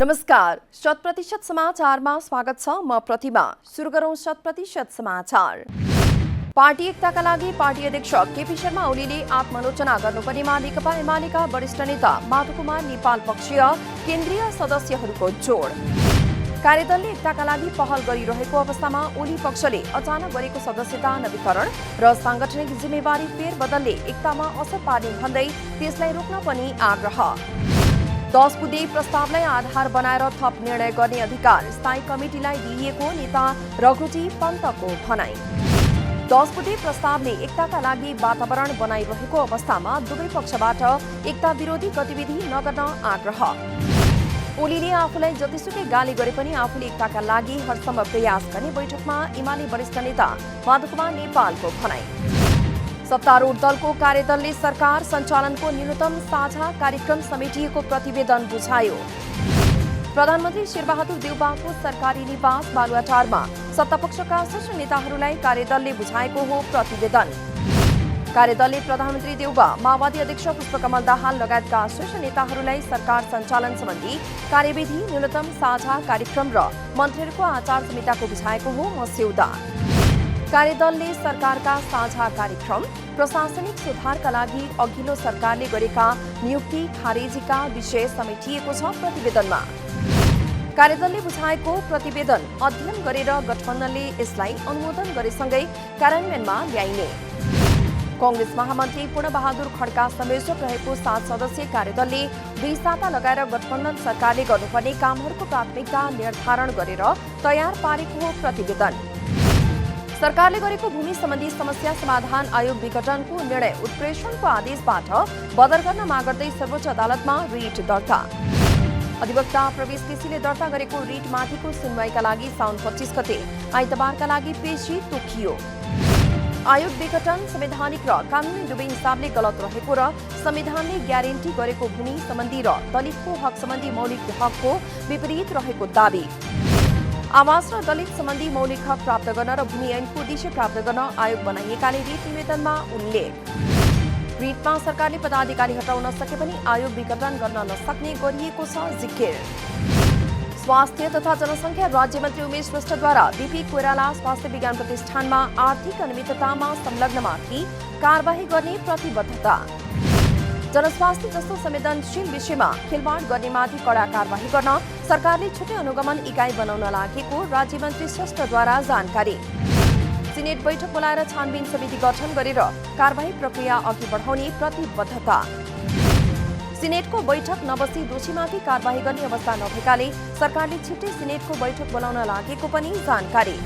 नमस्कार, 100% समाचारमा स्वागत छ। म प्रतिमा। सुरु गरौं 100% समाचार। पार्टी एकताका लागि पार्टी अध्यक्ष केपी शर्मा ओलीले आत्मालोचना गर्नुपर्नेमा नेकपा एमालेका वरिष्ठ नेता माधव कुमार नेपाल पक्षीय केन्द्रीय सदस्यहरूको जोड। कार्यदलले एकताका लागि पहल गरिरहेको अवस्थामा ओली पक्षले अचानक गरेको सदस्यता नवीकरण र सांगठनिक जिम्मेवारी फेरबदलले एकतामा असर पार्ने भन्दै त्यसलाई रोक्न पनि आग्रह। 10 बुँदे प्रस्तावलाई आधार बनाएर थप निर्णय गर्ने अधिकार स्थायी कमिटिलाई दिइएको नेता रघुजी पन्तको भनाई। 10 बुँदे प्रस्तावले एकताका लागि वातावरण बनाइरहेको अवस्थामा दुवै पक्षबाट एकता विरोधी गतिविधि नगर्न आग्रह। ओलीले आफूलाई जतिसुकै गाली गरे पनि आफूले एकताका लागि हरसम्भव प्रयास गर्ने बैठकमा एमाले वरिष्ठ नेता माधव कुमार नेपालको भनाई। सत्तारूढ दलको कार्यदलले सरकार सञ्चालनको न्यूनतम साझा कार्यक्रम समेटिएको प्रतिवेदन बुझायो। प्रधानमन्त्री शेरबहादुर देउवाको सरकारी निवास बालुवाटारमा सत्तापक्षका शीर्ष नेताहरूलाई कार्यदलले बुझाएको हो प्रतिवेदन। कार्यदलले प्रधानमन्त्री देउवा, माओवादी अध्यक्ष पुष्पकमल दाहाल लगायतका शीर्ष नेताहरूलाई सरकार सञ्चालन सम्बन्धी कार्यविधि, न्यूनतम साझा कार्यक्रम र मन्त्रीहरूको आचार संहिताको बुझाएको हो मस्यौदा। कार्यदलले सरकारका साझा कार्यक्रम, प्रशासनिक सुधारका लागि अघिल्लो सरकारले गरेका नियुक्ति खारेजीका विषय समेटिएको छ प्रतिवेदनमा। कार्यदलले बुझाएको प्रतिवेदन अध्ययन गरेर गठबन्धनले यसलाई अनुमोदन गरेसँगै कार्यान्वयनमा ल्याइने। कांग्रेस महामन्त्री पूर्णबहादुर खड्का संयोजक रहेको 7 सदस्यीय कार्यदलले 2 साता लगाएर गठबन्धन सरकारले गर्नुपर्ने कामहरूको प्राथमिकता निर्धारण गरेर तयार पारेको हो प्रतिवेदन। सरकारले गरेको भूमि सम्बन्धी समस्या समाधान आयोग विघटनको निर्णय उत्प्रेषणको आदेशबाट बदर गर्न माग गर्दै सर्वोच्च अदालतमा रिट दर्ता। अधिवक्ता प्रवेश केसीले दर्ता गरेको रिटमाथिको सुनवाईका लागि साउन 25 गते आइतबारका लागि पेशी तोकियो। आयोग विघटन संवैधानिक र कानूनी दुवै हिसाबले गलत रहेको र संविधानले ग्यारेन्टी गरेको भूमि सम्बन्धी र दलितको हक सम्बन्धी मौलिक हकको विपरीत रहेको दावी। आवास र दलित सम्बन्धी मौलिक हक प्राप्त गर्न र भूमि ऐनको उद्देश्य प्राप्त गर्न आयोग बनाइएकाले रिट निवेदनमा उल्लेख। रिटमा सरकारले पदाधिकारी हटाउन सके पनि आयोग विघटन गर्न नसक्ने गरिएको छ जिकिर। स्वास्थ्य तथा जनसङ्ख्या राज्यमन्त्री उमेश श्रेष्ठद्वारा बीपी कोइराला स्वास्थ्य विज्ञान प्रतिष्ठानमा आर्थिक अनियमिततामा संलग्नमाथि कारबाही गर्ने प्रतिबद्धता। जनस्वास्थ्य जस्तो संवेदनशील विषयमा खेलवाड गर्नेमाथि कडा कारबाही गर्न सरकारले छुट्टै अनुगमन इकाइ बनाउन लागेको राज्यमन्त्री श्रेष्ठद्वारा जानकारी। सिनेट बैठक बोलाएर छानबिन समिति गठन गरेर कारबाही प्रक्रिया अघि बढाउने प्रतिबद्धता। सिनेटको बैठक नबसी दोषीमाथि कारबाही गर्ने अवस्था नभएकाले सरकारले छिट्टै सिनेटको बैठक बोलाउन लागेको पनि जानकारी।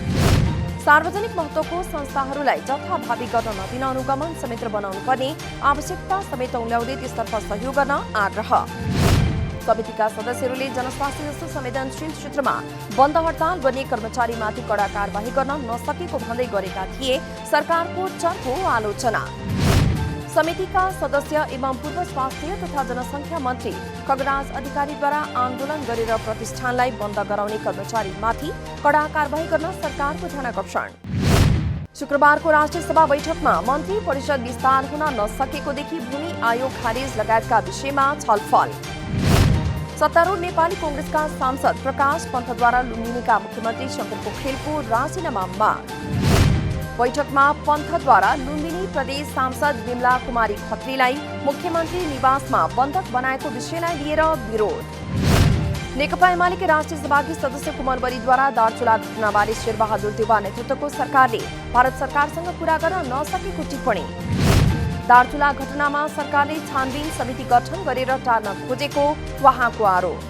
सार्वजनिक महत्त्वको संस्थाहरूलाई जथाभावी गर्न नदिन अनुगमन संयन्त्र बनाउनु पर्ने आवश्यकता समेत उल्याउँदै त्यसतर्फ सहयोग गर्न आग्रह। समितिका सदस्यहरूले जनस्वास्थ्य जस्तो संवेदनशील क्षेत्रमा बन्द हडताल गर्ने कर्मचारीमाथि कडा कारबाही गर्न नसकेको भन्दै गरेका थिए सरकारको चर्को आलोचना। समितिका सदस्य एवं पूर्व स्वास्थ्य तथा जनसङ्ख्या मन्त्री खगराज अधिकारीद्वारा आन्दोलन गरेर प्रतिष्ठानलाई बन्द गराउने कर्मचारीमाथि कडा कारबाही गर्न सरकारको ध्यानाकर्षण। शुक्रबारको राष्ट्रिय सभा बैठकमा मन्त्री परिषद विस्तार हुन नसकेकोदेखि भूमि आयोग खारेज लगायतका विषयमा छलफल। सत्तारूढ नेपाली कांग्रेसका सांसद प्रकाश पन्तद्वारा लुम्बिनीका मुख्यमन्त्री शंकर पोखरेलको राजीनामा माग। बैठकमा पन्तद्वारा लुम्बिनी प्रदेश सांसद विमला कुमारी खत्रीलाई मुख्यमन्त्री निवासमा बन्धक बनाएको विषयलाई लिएर विरोध। नेकपा एमालेका राष्ट्रिय सभाकी सदस्य कुमार बरीद्वारा दार्चुला घटनाबारे शेरबहादुर देउवा नेतृत्वको सरकारले भारत सरकारसँग कुरा गर्न नसकेको टिप्पणी। दार्चुला घटनामा सरकारले छानबिन समिति गठन गरेर टार्न खोजेको उहाँको आरोप।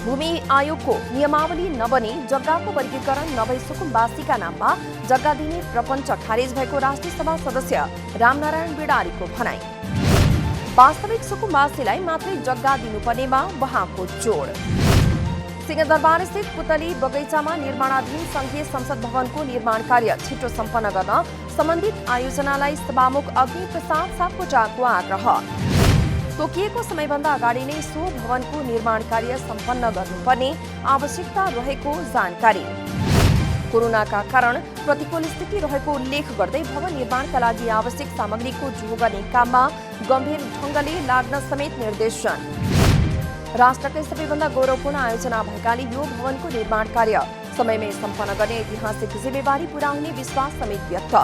भूमि आयोगको नियमावली नबनी जग्गाको वर्गीकरण नभई सुकुम्बासीका नाममा जग्गा दिने प्रपञ्च खारेज भएको राष्ट्रिय सभा सदस्य रामनारायण बिडारीको भनाई। वास्तविक सुकुम्बासीलाई मात्रै जग्गा दिनुपर्नेमा उहाँको जोड। सिंहदरबारस्थित पुतली बगैँचामा निर्माणाधीन संघीय संसद भवनको निर्माण कार्य छिटो सम्पन्न गर्न सम्बन्धित आयोजनालाई सभामुख अग्निप्रसाद सापकोटाको आग्रह। तोकिएको समयभन्दा अगाडि नै सो भवनको निर्माण कार्य सम्पन्न गर्नुपर्ने आवश्यकता रहेको जानकारी। कोरोनाका कारण प्रतिकूल स्थिति रहेको उल्लेख गर्दै भवन निर्माणका लागि आवश्यक सामग्रीको जोगाउने काममा गम्भीर ढङ्गले लाग्न समेत निर्देशन। राष्ट्रकै सबैभन्दा गौरवपूर्ण आयोजना भएकाले यो भवनको निर्माण कार्य समयमै सम्पन्न गर्ने ऐतिहासिक जिम्मेवारी पूरा हुने विश्वास समेत व्यक्त।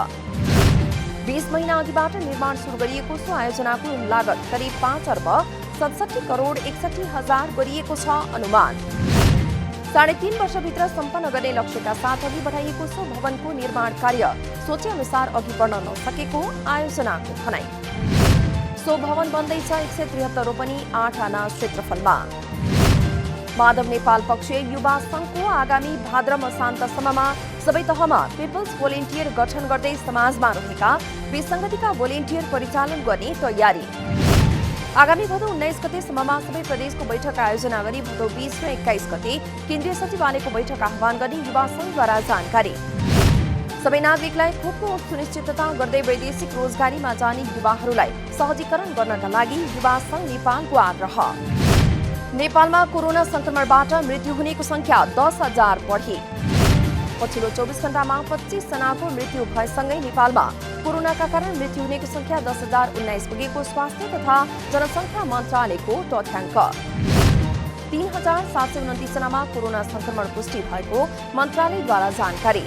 20 महिना अघिबाट निर्माण सुरु गरिएको सो आयोजनाको लागत करिब 5 अर्ब 67 करोड 61 हजार गरिएको छ अनुमान। 3.5 वर्षभित्र सम्पन्न गर्ने लक्ष्यका साथ अघि बढाइएको सो भवनको निर्माण कार्य सोचे अनुसार अघि बढ्न नसकेको आयोजनाको भनाइ। सो भवन बन्दैछ 173 रोपनी 8 आना क्षेत्रफलमा। माधव नेपाल पक्षीय युवा संघको आगामी भाद्र मसान्तसम्ममा सबै तहमा पिपल्स भोलिन्टियर गठन गर्दै समाजमा रहेका विसङ्गतिका भोलिन्टियर परिचालन गर्ने तयारी। आगामी भदौ 19 गतेसम्ममा सबै प्रदेशको बैठक आयोजना गरी भदौ 20 र 21 गते केन्द्रीय सचिवालयको बैठक आह्वान गर्ने युवा संघद्वारा जानकारी। सबै नागरिकलाई खोपको सुनिश्चितता गर्दै वैदेशिक रोजगारीमा जाने युवाहरूलाई सहजीकरण गर्नका लागि युवा संघ नेपालको आग्रह। नेपालमा कोरोना संक्रमणबाट मृत्यु हुनेको संख्या 10,000 बढी। पछिल्लो 24 घण्टामा 25 जनाको मृत्यु भएसँगै नेपालमा कोरोनाका कारण मृत्यु हुनेको संख्या 10,019 पुगेको स्वास्थ्य तथा जनसङ्ख्या मन्त्रालयको तथ्याङ्क। 3,729 जनामा कोरोना संक्रमण पुष्टि भएको मन्त्रालयद्वारा जानकारी।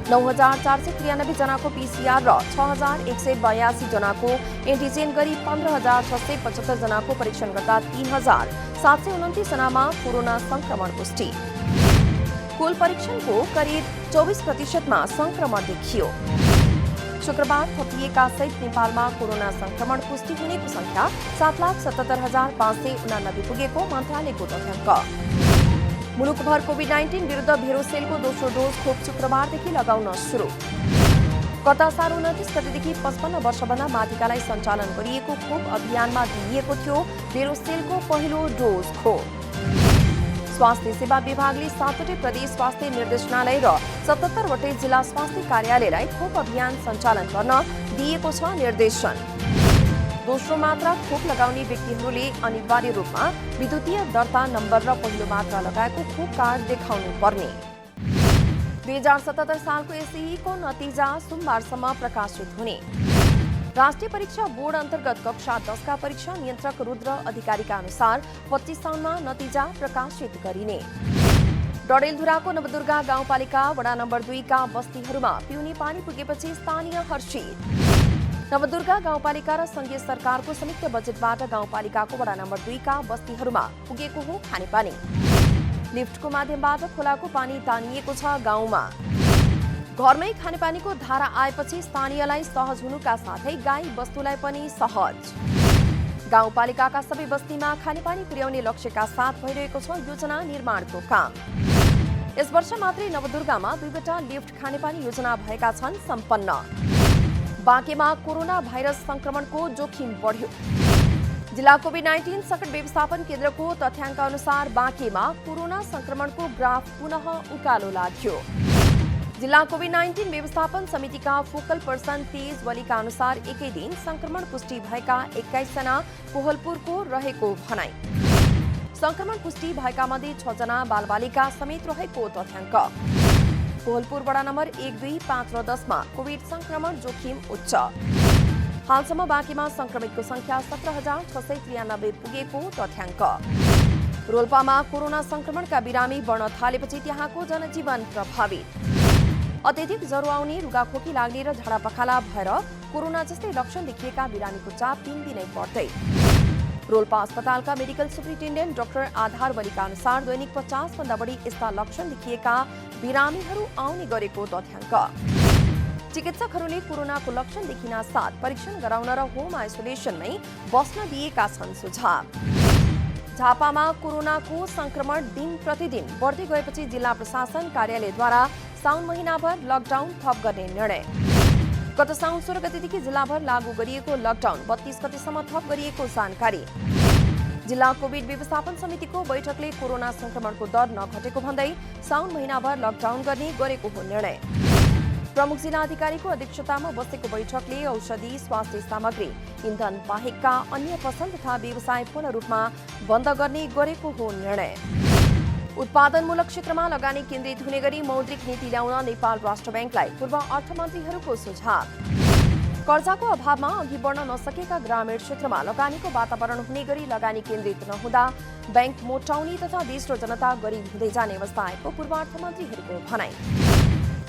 9,493 जनाको पीसीआर र 6,182 जनाको एन्टिजेन गरी 15,675 जनाको परीक्षण गर्दा 3,729 जनामा कोरोना संक्रमण पुष्टि। कुल परीक्षणको करिब 24% संक्रमण देखियो। शुक्रबार थपिएका सहित नेपालमा कोरोना संक्रमण पुष्टि हुनेको संख्या 7,77,589 पुगेको मन्त्रालयको तथ्याङ्क। मुलुकभर कोभिड-19 विरुद्ध भेरोसेलको दोस्रो डोज खोप शुक्रबारदेखि लगाउन सुरु। गत असार 29 गतेदेखि 55 वर्षभन्दा माथिकालाई सञ्चालन गरिएको खोप अभियानमा दिइएको थियो भेरोसेलको पहिलो डोज खोप। स्वास्थ्य सेवा विभागले 7वटै प्रदेश स्वास्थ्य निर्देशनालय र 77वटै जिल्ला स्वास्थ्य कार्यालयलाई खोप अभियान सञ्चालन गर्न दिएको छ निर्देशन। दोस्रो मात्रा खोप लगाउने व्यक्तिहरूले अनिवार्य रूपमा विद्युतीय दर्ता नम्बर र पहिलो मात्रा लगाएको खोप कार्ड देखाउनु पर्ने। 2077 सालको एसईको नतिजा सोमबारसम्म प्रकाशित हुने। राष्ट्रिय परीक्षा बोर्ड अन्तर्गत कक्षा 10 का परीक्षा नियन्त्रक रुद्र अधिकारीका अनुसार 25 साउनमा नतिजा प्रकाशित गरिने। डडेलधुराको नवदुर्गा गाउँपालिका वडा नम्बर 2 का बस्तीहरूमा पिउने पानी पुगेपछि स्थानीय हर्षित। नवदुर्गा गाउँपालिका र संघीय सरकारको संयुक्त बजेटबाट गाउँपालिकाको वडा नम्बर 2 का बस्तीहरूमा पुगेको हो खानेपानी। लिफ्टको माध्यमबाट खोलाको पानी तानिएको छ गाउँमा। घरमै खानेपानीको धारा आएपछि स्थानीयलाई सहज हुनुका साथै गाई बस्तुलाई पनि सहज। गाउँपालिकाका सबै बस्तीमा खानेपानी पुर्याउने लक्ष्यका साथ भइरहेको छ योजना निर्माणको काम। यस वर्ष मात्रै नवदुर्गामा 2वटा लिफ्ट खानेपानी योजना भएका छन् सम्पन्न। बाँकेमा कोरोना भाइरस संक्रमणको जोखिम बढ्यो। जिल्ला कोभिड-19 संकट व्यवस्थापन केन्द्रको तथ्याङ्क अनुसार बाँकेमा कोरोना संक्रमणको ग्राफ पुनः उकालो लाग्यो। जिल्ला कोभिड-19 व्यवस्थापन समितिका फोकल पर्सन तेज वलीका अनुसार एकै दिन संक्रमण पुष्टि भएका 21 जना कोहलपुरको रहेको भनाइ। संक्रमण पुष्टि भएका मध्ये 6 जना बालबालिका समेत रहेको तथ्याङ्क। कोहलपुर वडा नम्बर 1, 2, 5 र 10 मा कोभिड संक्रमण जोखिम उच्च। हालसम्म बाँकीमा संक्रमितको संख्या 17,693 पुगेको तथ्याङ्क। रोल्पामा कोरोना संक्रमणका बिरामी बढ्न थालेपछि त्यहाँको जनजीवन प्रभावित। अत्यधिक ज्वरो आउने, रुगाखोकी लाग्ने र झाडापखाला भएर कोरोना जस्तै लक्षण देखिएका बिरामीको चाप 3 दिनै बढ्दै। रोल्पा अस्पतालका मेडिकल सुप्रिन्टेन्डेन्ट डाक्टर आधार वलीका अनुसार दैनिक 50 भन्दा बढी यस्ता लक्षण देखिएका बिरामीहरू आउने गरेको तथ्याङ्क। चिकित्सकहरूले कोरोनाको लक्षण देखिन साथ परीक्षण गराउन र होम आइसोलेसनमै बस्न दिएका छन् सुझाव। झापामा कोरोनाको संक्रमण दिन प्रतिदिन बढ्दै गएपछि जिल्ला प्रशासन कार्यालयद्वारा साउन महिनाभर लकडाउन थप गर्ने निर्णय। गत साउन 16 गतेदेखि जिल्लाभर लागू गरिएको लकडाउन 32 गतेसम्म थप गरिएको जानकारी। जिल्ला कोभिड व्यवस्थापन समितिको बैठकले कोरोना संक्रमणको दर नघटेको भन्दै साउन महिनाभर लकडाउन गर्ने गरेको हो निर्णय। प्रमुख जिल्ला अधिकारीको अध्यक्षतामा बसेको बैठकले औषधि, स्वास्थ्य सामग्री, इन्धन बाहेकका अन्य पसल तथा व्यवसाय पूर्ण रूपमा बन्द गर्ने गरेको हो निर्णय। उत्पादनमूलक क्षेत्रमा लगानी केन्द्रित हुने गरी मौद्रिक नीति ल्याउन नेपाल राष्ट्र ब्याङ्कलाई पूर्व अर्थमन्त्रीहरूको सुझाव। कर्जाको अभावमा अघि बढ्न नसकेका ग्रामीण क्षेत्रमा लगानीको वातावरण हुने गरी लगानी केन्द्रित नहुँदा बैंक मोटाउने तथा देश र जनता गरिब हुँदै जाने अवस्था आएको पूर्व अर्थमन्त्रीहरूको भनाई।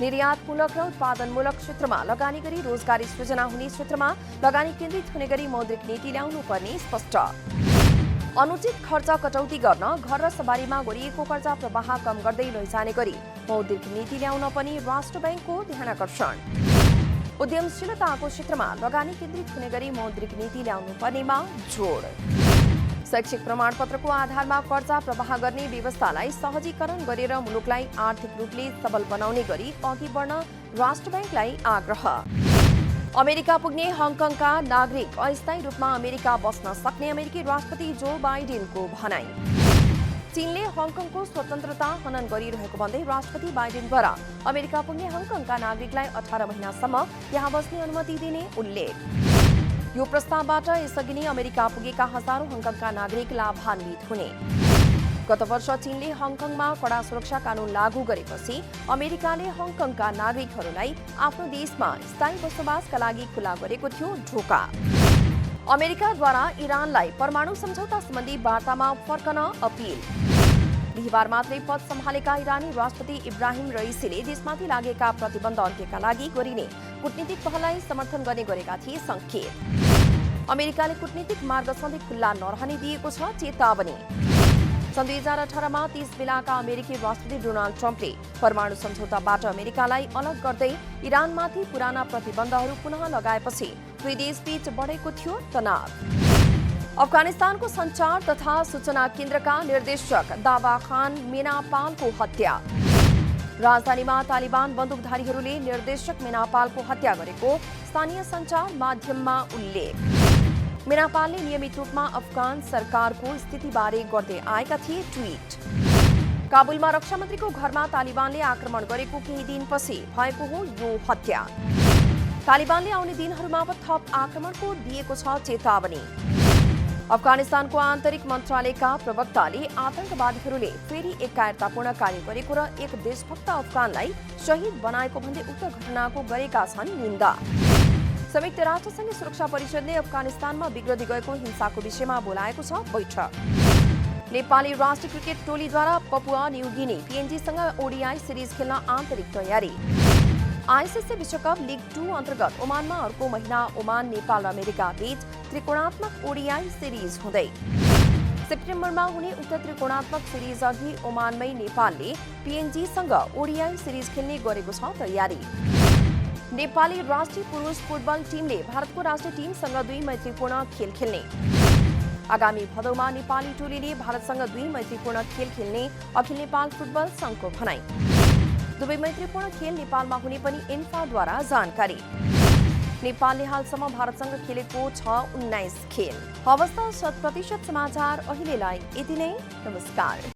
निर्यातमूलक र उत्पादनमूलक क्षेत्रमा लगानी गरी रोजगारी सृजना हुने क्षेत्रमा लगानी केन्द्रित हुने गरी मौद्रिक नीति ल्याउनु पर्ने स्पष्ट। अनुचित खर्च कटौती गर्न घर र सवारीमा गरिएको कर्जा प्रवाह कम गर्दै लैजाने गरी मौद्रिक नीति ल्याउन पनि राष्ट्र बैंकको ध्यानाकर्षण। उद्यमशीलताको क्षेत्रमा लगानी केन्द्रित हुने गरी मौद्रिक नीति ल्याउनु पर्नेमा जोड। शैक्षिक प्रमाणपत्रको आधारमा कर्जा प्रवाह गर्ने व्यवस्थालाई सहजीकरण गरेर मुलुकलाई आर्थिक रूपले सबल बनाउने गरी अघि बढ्न राष्ट्र बैंकलाई आग्रह। अमेरिका पुग्ने हङकङका नागरिक अस्थायी रूपमा अमेरिका बस्न सक्ने अमेरिकी राष्ट्रपति जो बाइडेनको भनाई। चीनले हङकङको स्वतन्त्रता हनन गरिरहेको भन्दै राष्ट्रपति बाइडेनद्वारा अमेरिका पुग्ने हङकङका नागरिकलाई 18 महिनासम्म यहाँ बस्ने अनुमति दिने उल्लेख। यो प्रस्तावबाट यसअघि नै अमेरिका पुगेका हजारौं हङकङका नागरिक लाभान्वित हुने। गत वर्ष चीनले हङकङमा कड़ा सुरक्षा कानून लागू गरेपछि अमेरिकाले हङकङका नागरिकहरूलाई आफ्नो देशमा स्थायी बसोबासका लागि खुला गरेको थियो ढोका। अमेरिकाद्वारा इरानलाई परमाणु सम्झौता सम्बन्धी वार्तामा फर्कन अपील। बिहिबार मात्रै पद सम्हालेका इरानी राष्ट्रपति इब्राहिम रइसीले देशमाथि लागेका प्रतिबन्ध अन्त्यका लागि गरिने कूटनीतिक पहललाई समर्थन गर्ने गरेका थिए संकेत। अमेरिकाले कूटनीतिक मार्ग सधैँ खुल्ला नरहने दिएको छ चेतावनी। सन् 2018मा 30 बेलाका अमेरिकी राष्ट्रपति डोनाल्ड ट्रम्पले परमाणु सम्झौताबाट अमेरिकालाई अलग गर्दै इरानमाथि पुराना प्रतिबन्धहरू पुनः लगाएपछि दुई देशबीच बढेको थियो तनाव। अफगानिस्तानको सञ्चार तथा सूचना केन्द्रका निर्देशक दावा खान मेनापालको हत्या। राजधानीमा तालिबान बन्दुकधारीहरूले निर्देशक मेनापालको हत्या गरेको स्थानीय सञ्चार माध्यममा उल्लेख। मेनापालले नियमित रूपमा अफगान सरकारको स्थितिबारे गर्दै आएका थिए ट्वीट। काबुलमा रक्षा मन्त्रीको घरमा तालिबानले आक्रमण गरेको केही दिनपछि भएको हो यो हत्या। तालिबानले आउने दिनहरूमा थप आक्रमणको दिएको छ चेतावनी। अफगानिस्तानको आन्तरिक मन्त्रालयका प्रवक्ताले आतंकवादीहरूले फेरि एक कायरतापूर्ण कार्य गरेको र एक देशभक्त अफगानलाई शहीद बनाएको भन्दै उक्त घटनाको गरेका छन् निन्दा। संयुक्त राष्ट्रसङ्घ सुरक्षा परिषदले अफगानिस्तानमा बिग्रदै गएको हिंसाको विषयमा बोलाएको छ बैठक। नेपाली राष्ट्रिय क्रिकेट टोलीद्वारा पपुआ न्यू गिनी पीएनजीसँग ओडीआई सिरिज खेल्न आन्तरिक तयारी। आईसीसी विश्वकप लीग 2 अन्तर्गत ओमानमा अर्को महिना ओमान नेपाल र अमेरिका बीच त्रिकोणात्मक ओडीआई सिरिज हुँदै। सेप्टेम्बरमा हुने उक्त त्रिकोणात्मक सिरिज अघि ओमानमै नेपालले पीएनजीसँग ओडीआई सिरिज खेल्ने गरेको छ तयारी। नेपाली राष्ट्रिय पुरुष फुटबल टिमले भारतको राष्ट्रिय टिमसँग 2 मैत्रीपूर्ण खेल खेल्ने। आगामी भदौमा नेपाली टोलीले भारतसँग 2 मैत्रीपूर्ण खेल खेल्ने अखिल नेपाल फुटबल संघको भनाई। दुवै मैत्रीपूर्ण खेल नेपालमा हुने पनि इन्फाद्वारा जानकारी। नेपालले हालसम्म भारतसँग खेलेको छ 19 खेल। हवस् त 100% समाचार अहिलेलाई यति नै। नमस्कार।